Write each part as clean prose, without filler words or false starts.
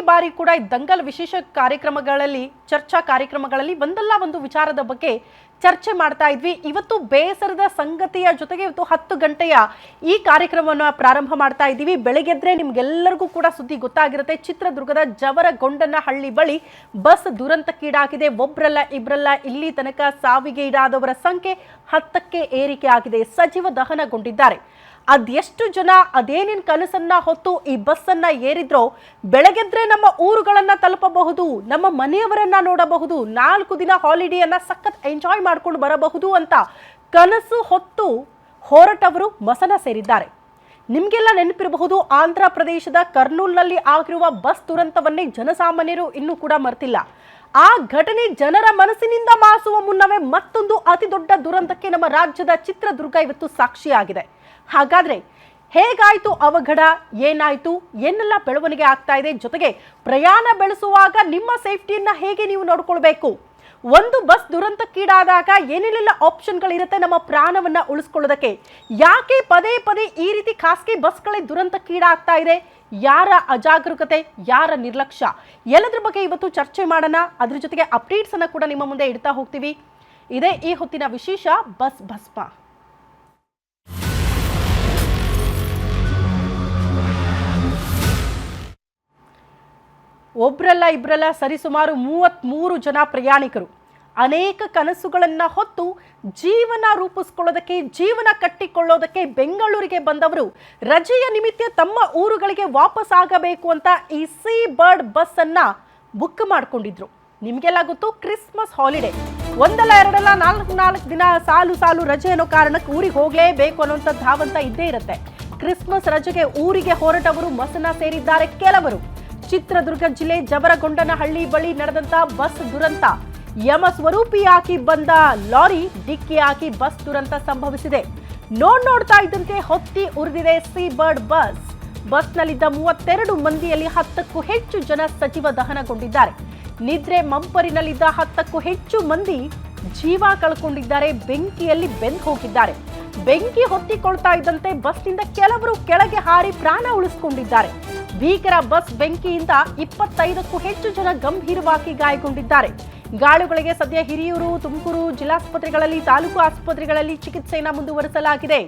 ಬಾರಿ ಕೂಡ ದಂಗಲ್ ವಿಶೇಷ ಕಾರ್ಯಕ್ರಮಗಳಲ್ಲಿ ಚರ್ಚಾ ಕಾರ್ಯಕ್ರಮಗಳಲ್ಲಿ ಒಂದಲ್ಲ ಒಂದು ವಿಚಾರದ ಬಗ್ಗೆ ಚರ್ಚೆ ಮಾಡ್ತಾ ಇದ್ವಿ. ಇವತ್ತು ಬೇಸರದ ಸಂಗತಿಯ ಜೊತೆಗೆ ಇವತ್ತು 10 ಗಂಟೆಯ ಈ ಕಾರ್ಯಕ್ರಮವನ್ನು ಪ್ರಾರಂಭ ಮಾಡ್ತಾ ಇದ್ದೀವಿ. ಬೆಳಗ್ಗೆದ್ರೆ ನಿಮ್ಗೆಲ್ಲರಿಗೂ ಕೂಡ ಸುದ್ದಿ ಗೊತ್ತಾಗಿರುತ್ತೆ. ಚಿತ್ರದುರ್ಗದ ಜವರಗೊಂಡನಹಳ್ಳಿ ಬಳಿ ಬಸ್ ದುರಂತಕ್ಕೀಡಾಗಿದೆ. ಒಬ್ರಲ್ಲ ಇಬ್ರಲ್ಲ ಇಲ್ಲಿ ತನಕ ಸಾವಿಗೆ ಈಡಾದವರ ಸಂಖ್ಯೆ 10ಕ್ಕೆ ಏರಿಕೆ ಆಗಿದೆ. ಸಜೀವ ದಹನಗೊಂಡಿದ್ದಾರೆ. ಅದೆಷ್ಟು ಜನ ಅದೇನೇನು ಕನಸನ್ನ ಹೊತ್ತು ಈ ಬಸ್ಸನ್ನ ಏರಿದ್ರೋ ಬೆಳಗ್ಗೆದ್ರೆ ನಮ್ಮ ಊರುಗಳನ್ನ ತಲುಪಬಹುದು, ನಮ್ಮ ಮನೆಯವರನ್ನ ನೋಡಬಹುದು, 4 ದಿನ ಹಾಲಿಡೇಯನ್ನ ಸಖತ್ ಎಂಜಾಯ್ ಮಾಡ್ಕೊಂಡು ಬರಬಹುದು ಅಂತ ಕನಸು ಹೊತ್ತು ಹೊರಟವರು ಮಸನ ಸೇರಿದ್ದಾರೆ. ನಿಮಗೆಲ್ಲ ನೆನಪಿರಬಹುದು, ಆಂಧ್ರ ಪ್ರದೇಶದ ಕರ್ನೂಲ್ನಲ್ಲಿ ಆಗಿರುವ ಬಸ್ ದುರಂತವನ್ನೇ ಜನಸಾಮಾನ್ಯರು ಇನ್ನೂ ಕೂಡ ಮರ್ತಿಲ್ಲ. ಆ ಘಟನೆ ಜನರ ಮನಸ್ಸಿನಿಂದ ಮಾಸುವ ಮುನ್ನವೇ ಮತ್ತೊಂದು ಅತಿ ದೊಡ್ಡ ದುರಂತಕ್ಕೆ ನಮ್ಮ ರಾಜ್ಯದ ಚಿತ್ರದುರ್ಗ ಇವತ್ತು ಸಾಕ್ಷಿಯಾಗಿದೆ. ಹಾಗಾದ್ರೆ ಹೇಗಾಯ್ತು ಅವಘಡ, ಏನಾಯ್ತು, ಏನೆಲ್ಲ ಬೆಳವಣಿಗೆ ಆಗ್ತಾ ಇದೆ, ಜೊತೆಗೆ ಪ್ರಯಾಣ ಬೆಳೆಸುವಾಗ ನಿಮ್ಮ ಸೇಫ್ಟಿಯನ್ನ ಹೇಗೆ ನೀವು ನೋಡ್ಕೊಳ್ಬೇಕು, ಒಂದು ಬಸ್ ದುರಂತಕ್ಕೀಡಾದಾಗ ಏನೇನೆಲ್ಲ ಆಪ್ಷನ್ಗಳಿರುತ್ತೆ ನಮ್ಮ ಪ್ರಾಣವನ್ನ ಉಳಿಸ್ಕೊಳ್ಳೋದಕ್ಕೆ, ಯಾಕೆ ಪದೇ ಪದೇ ಈ ರೀತಿ ಖಾಸಗಿ ಬಸ್ಗಳೇ ದುರಂತಕ್ಕೀಡಾಗ್ತಾ ಇದೆ, ಯಾರ ಅಜಾಗರೂಕತೆ, ಯಾರ ನಿರ್ಲಕ್ಷ್ಯ, ಎಲ್ಲದ್ರ ಬಗ್ಗೆ ಇವತ್ತು ಚರ್ಚೆ ಮಾಡೋಣ. ಅದ್ರ ಜೊತೆಗೆ ಅಪ್ಡೇಟ್ಸ್ ಅನ್ನ ಕೂಡ ನಿಮ್ಮ ಮುಂದೆ ಇಡ್ತಾ ಹೋಗ್ತೀವಿ. ಇದೇ ಈ ಹೊತ್ತಿನ ವಿಶೇಷ ಬಸ್ ಭಸ್ಮ. ಒಬ್ರಲ್ಲ ಇಬ್ರಲ್ಲ ಸರಿಸುಮಾರು 33 ಜನ ಪ್ರಯಾಣಿಕರು ಅನೇಕ ಕನಸುಗಳನ್ನ ಹೊತ್ತು ಜೀವನ ರೂಪಿಸ್ಕೊಳ್ಳೋದಕ್ಕೆ, ಜೀವನ ಕಟ್ಟಿಕೊಳ್ಳೋದಕ್ಕೆ ಬೆಂಗಳೂರಿಗೆ ಬಂದವರು ರಜೆಯ ನಿಮಿತ್ತ ತಮ್ಮ ಊರುಗಳಿಗೆ ವಾಪಸ್ ಆಗಬೇಕು ಅಂತ ಈ ಸೀ ಬರ್ಡ್ ಬಸ್ ಅನ್ನ ಬುಕ್ ಮಾಡ್ಕೊಂಡಿದ್ರು. ನಿಮಗೆಲ್ಲ ಗೊತ್ತು, ಕ್ರಿಸ್ಮಸ್ ಹಾಲಿಡೇ, ಒಂದಲ್ಲ ಎರಡಲ್ಲ 4 ದಿನ ಸಾಲು ರಜೆ ಅನ್ನೋ ಕಾರಣಕ್ಕೆ ಊರಿಗೆ ಹೋಗ್ಲೇಬೇಕು ಅನ್ನೋಂಥ ಧಾವಂತ ಇದ್ದೇ ಇರುತ್ತೆ. ಕ್ರಿಸ್ಮಸ್ ರಜೆಗೆ ಊರಿಗೆ ಹೊರಟವರು ಮಸನ ಸೇರಿದ್ದಾರೆ ಕೆಲವರು. ಚಿತ್ರದುರ್ಗ ಜಿಲ್ಲೆ ಜವರಗೊಂಡನಹಳ್ಳಿ ಬಳಿ ನಡೆದಂತ ಬಸ್ ದುರಂತ, ಯಮ ಸ್ವರೂಪಿಯಾಗಿ ಬಂದ ಲಾರಿ ಡಿಕ್ಕಿ ಹಾಕಿ ಬಸ್ ದುರಂತ ಸಂಭವಿಸಿದೆ. ನೋಡ್ತಾ ಇದ್ದಂತೆ ಹೊತ್ತಿ ಉರಿದಿದೆ ಸೀ ಬರ್ಡ್ ಬಸ್. ಬಸ್ನಲ್ಲಿದ್ದ 32 ಮಂದಿಯಲ್ಲಿ 10ಕ್ಕೂ ಹೆಚ್ಚು ಜನ ಸಜೀವ ದಹನಗೊಂಡಿದ್ದಾರೆ. ನಿದ್ರೆ ಮಂಪರಿನಲ್ಲಿದ್ದ 10ಕ್ಕೂ ಹೆಚ್ಚು ಮಂದಿ ಜೀವ ಕಳ್ಕೊಂಡಿದ್ದಾರೆ, ಬೆಂಕಿಯಲ್ಲಿ ಬೆಂದು ಹೋಗಿದ್ದಾರೆ. ಬೆಂಕಿ ಹೊತ್ತಿಕೊಳ್ತಾ ಇದ್ದಂತೆ ಬಸ್ನಿಂದ ಕೆಲವರು ಕೆಳಗೆ ಹಾರಿ ಪ್ರಾಣ ಉಳಿಸಿಕೊಂಡಿದ್ದಾರೆ. ಭೀಕರ ಬಸ್ ಬೆಂಕಿಯಿಂದ 25ಕ್ಕೂ ಹೆಚ್ಚು ಜನ ಗಂಭೀರವಾಗಿ ಗಾಯಗೊಂಡಿದ್ದಾರೆ. ಗಾಯಾಳುಗಳಿಗೆ ಸದ್ಯ ಹಿರಿಯೂರು, ತುಮಕೂರು ಜಿಲ್ಲಾಸ್ಪತ್ರೆಗಳಲ್ಲಿ, ತಾಲೂಕು ಆಸ್ಪತ್ರೆಗಳಲ್ಲಿ ಚಿಕಿತ್ಸೆಯನ್ನು ಮುಂದುವರಿಸಲಾಗಿದೆ.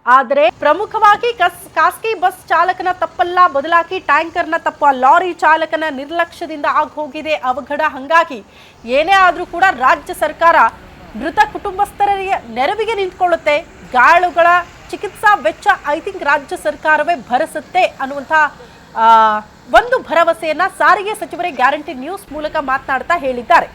ಆದರೆ ಪ್ರಮುಖವಾಗಿ ಖಾಸಗಿ ಬಸ್ ಚಾಲಕನ ತಪ್ಪಲ್ಲ, ಬದಲಾಗಿ ಟ್ಯಾಂಕರ್ನ ತಪ್ಪ, ಲಾರಿ ಚಾಲಕನ ನಿರ್ಲಕ್ಷ್ಯದಿಂದ ಆಗೋಗಿದೆ ಅವಘಡ. ಹಂಗಾಗಿ ಏನೇ ಆದರೂ ಕೂಡ ರಾಜ್ಯ ಸರ್ಕಾರ ಮೃತ ಕುಟುಂಬಸ್ಥರಿಗೆ ನೆರವಿಗೆ ನಿಂತ್ಕೊಳ್ಳುತ್ತೆ. ಗಾಯಾಳುಗಳ ಚಿಕಿತ್ಸಾ ವೆಚ್ಚ ರಾಜ್ಯ ಸರ್ಕಾರವೇ ಭರಿಸುತ್ತೆ ಅನ್ನುವಂಥ ಒಂದು ಭರವಸೆಯನ್ನ ಸಾರಿಗೆ ಸಚಿವರೇ ಗ್ಯಾರಂಟಿ ನ್ಯೂಸ್ ಮೂಲಕ ಮಾತನಾಡ್ತಾ ಹೇಳಿದ್ದಾರೆ.